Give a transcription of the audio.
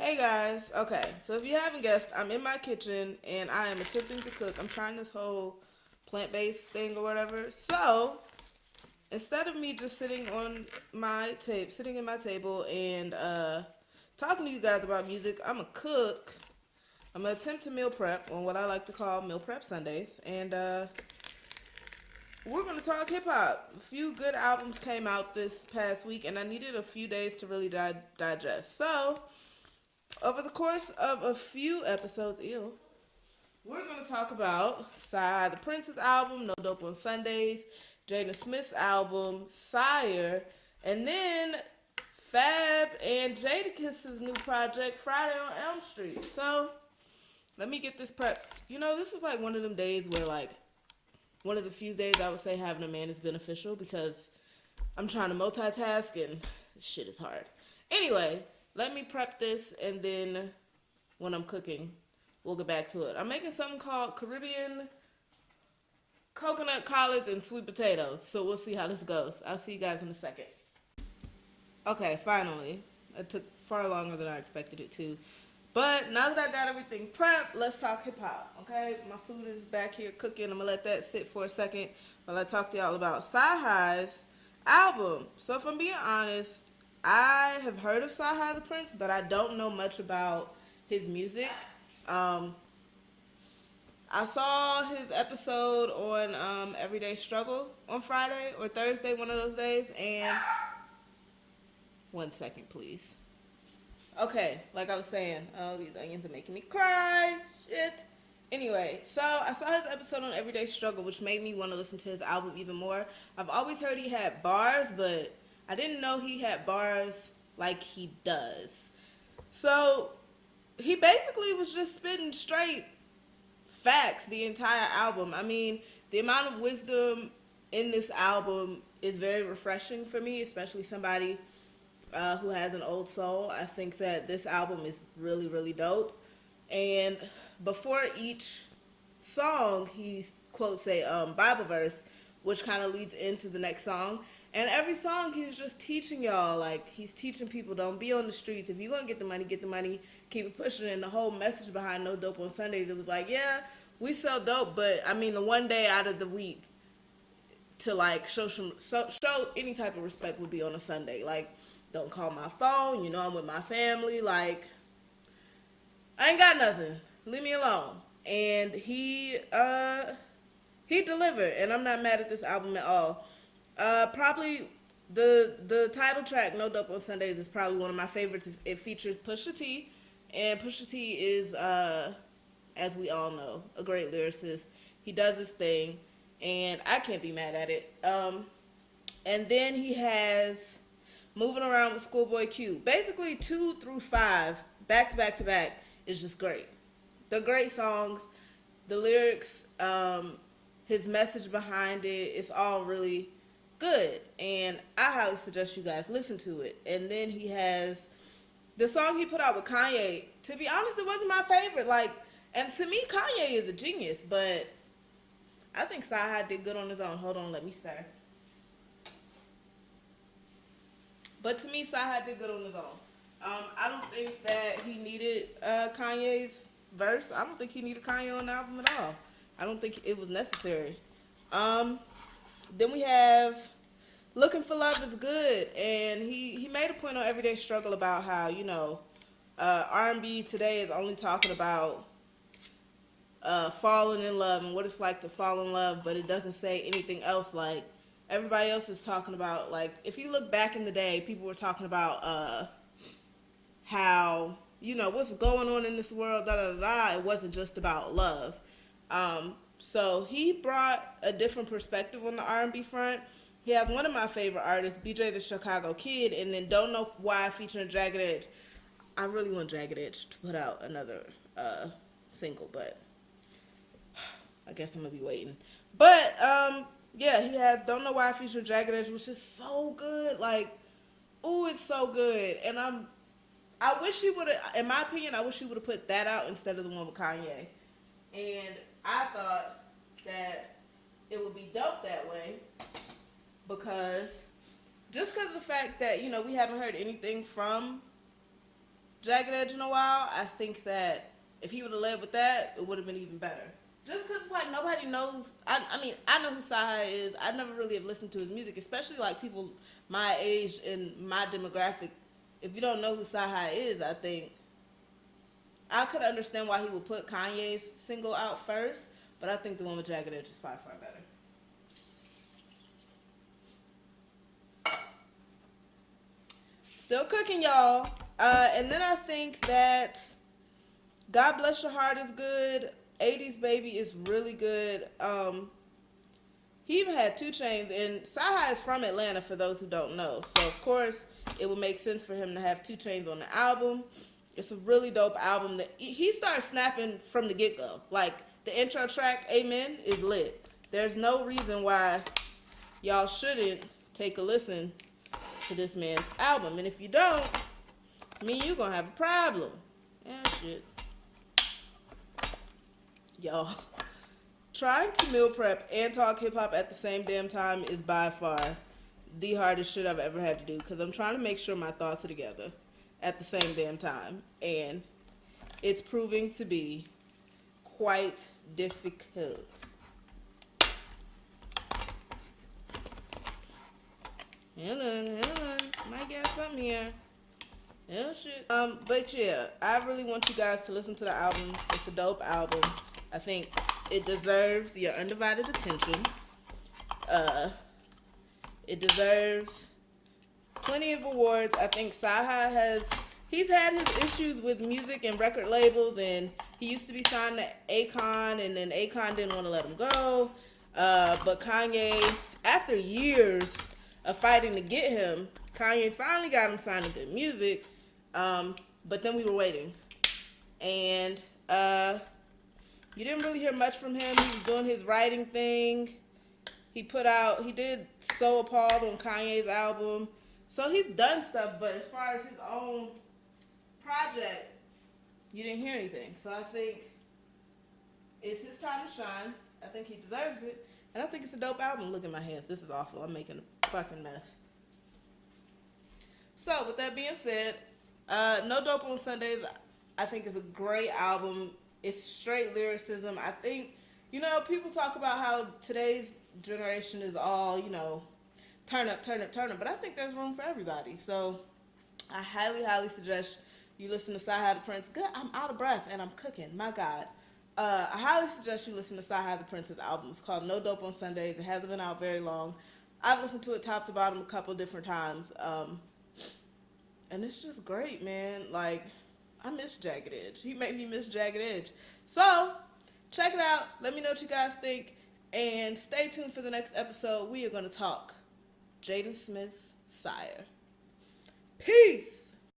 Hey guys, okay, so if you haven't guessed, I'm in my kitchen and I am attempting to cook. I'm trying this whole plant-based thing or whatever. So, instead of me just sitting in my table and talking to you guys about music, I'm gonna cook. I'm gonna attempt to meal prep on what I like to call meal prep Sundays. And we're gonna talk hip hop. A few good albums came out this past week and I needed a few days to really digest. So, over the course of a few episodes, we're going to talk about Cyhi The Prynce's album, No Dope on Sundays, Jada Smith's album, Sire, and then Fab and Jadakiss' new project, Friday on Elm Street. So, let me get this prep. This is like one of them days where, like, one of the few days I would say having a man is beneficial because I'm trying to multitask and shit is hard. Anyway, let me prep this and then when I'm cooking, we'll get back to it. I'm making something called Caribbean coconut collards and sweet potatoes. So we'll see how this goes. I'll see you guys in a second. Okay, finally. It took far longer than I expected it to. But now that I got everything prepped, let's talk hip hop. Okay, my food is back here cooking. I'm gonna let that sit for a second while I talk to y'all about Cyhi's album. So if I'm being honest, I have heard of Cyhi The Prynce, but I don't know much about his music. Um, I saw his episode on Everyday Struggle on Friday or Thursday, one of those days, and one second, please. Okay, like I was saying, oh, these onions are making me cry. Shit. Anyway, so I saw his episode on Everyday Struggle, which made me want to listen to his album even more. I've always heard he had bars, but I didn't know he had bars like he does. So he basically was just spitting straight facts the entire album. I mean, the amount of wisdom in this album is very refreshing for me, especially somebody who has an old soul. I think that this album is really, really dope. And before each song, he quotes a Bible verse, which kind of leads into the next song. And every song, he's just teaching y'all, like, he's teaching people, don't be on the streets. If you're going to get the money, keep it pushing. And the whole message behind No Dope on Sundays, it was like, yeah, we sell dope, but, I mean, the one day out of the week to, like, show any type of respect would be on a Sunday. Like, don't call my phone, I'm with my family, like, I ain't got nothing. Leave me alone. And he delivered, and I'm not mad at this album at all. Probably the title track, No Dope on Sundays, is probably one of my favorites. It features Pusha T, and Pusha T is, as we all know, a great lyricist. He does his thing, and I can't be mad at it. And then he has Moving Around with Schoolboy Q. Basically, 2 through 5, back to back to back, is just great. They're great songs. The lyrics, his message behind it, it's all really good. And I highly suggest you guys listen to it. And then he has the song he put out with Kanye. To be honest, it wasn't my favorite. Like, and to me, Kanye is a genius, but I think Cyhi did good on his own. Hold on, let me stir. But to me, Cyhi did good on his own. I don't think that he needed Kanye's verse. I don't think he needed Kanye on the album at all. I don't think it was necessary. Then we have Looking for Love is Good. And he made a point on Everyday Struggle about how, R&B today is only talking about falling in love and what it's like to fall in love, but it doesn't say anything else. Like, everybody else is talking about, like, if you look back in the day, people were talking about how, what's going on in this world, da da da. It wasn't just about love. So he brought a different perspective on the R&B front. He has one of my favorite artists, BJ the Chicago Kid, and then Don't Know Why featuring Jagged Edge. I really want Jagged Edge to put out another single, but I guess I'm gonna be waiting. But yeah, he has Don't Know Why featuring Jagged Edge, which is so good. Like, ooh, it's so good. And I wish he would have, in my opinion, I wish he would have put that out instead of the one with Kanye. And I thought that it would be dope that way because just because of the fact that, we haven't heard anything from Jagged Edge in a while. I think that if he would have led with that, it would have been even better. Just because, like, nobody knows. I mean, I know who Cyhi is. I never really have listened to his music, especially, like, people my age and my demographic. If you don't know who Cyhi is, I think I could understand why he would put Kanye's single out first, but I think the one with Jagged Edge is far, far better. Still cooking, y'all. And then I think that God Bless Your Heart is good. 80s Baby is really good. He even had 2 Chainz, and Cyhi is from Atlanta for those who don't know. So, of course, it would make sense for him to have 2 Chainz on the album. It's a really dope album. That he started snapping from the get-go. Like, the intro track, Amen, is lit. There's no reason why y'all shouldn't take a listen to this man's album. And if you don't, me and you gonna have a problem. Yeah, shit. Y'all, trying to meal prep and talk hip-hop at the same damn time is by far the hardest shit I've ever had to do, because I'm trying to make sure my thoughts are together at the same damn time, and it's proving to be quite difficult. Hold on. Might get something here. Oh shit. But yeah, I really want you guys to listen to the album. It's a dope album. I think it deserves your undivided attention. It deserves plenty of awards. I think Cyhi he's had his issues with music and record labels, and he used to be signed to Akon, and then Akon didn't want to let him go. But Kanye, after years of fighting to get him, Kanye finally got him signed to Good Music. But then we were waiting. And you didn't really hear much from him. He was doing his writing thing. He did So Appalled on Kanye's album. So he's done stuff, but as far as his own project, you didn't hear anything. So I think it's his time to shine. I think he deserves it. And I think it's a dope album. Look at my hands. This is awful. I'm making a fucking mess. So with that being said, No Dope on Sundays, I think is a great album. It's straight lyricism. I think, people talk about how today's generation is all, turn up. But I think there's room for everybody. So I highly, highly suggest you listen to Cyhi The Prynce. Good, I'm out of breath and I'm cooking. My God. I highly suggest you listen to Cyhi The Prynce's album. It's called No Dope on Sundays. It hasn't been out very long. I've listened to it top to bottom a couple different times. And it's just great, man. Like, I miss Jagged Edge. He made me miss Jagged Edge. So, check it out. Let me know what you guys think. And stay tuned for the next episode. We are going to talk Jaden Smith's sire. Peace!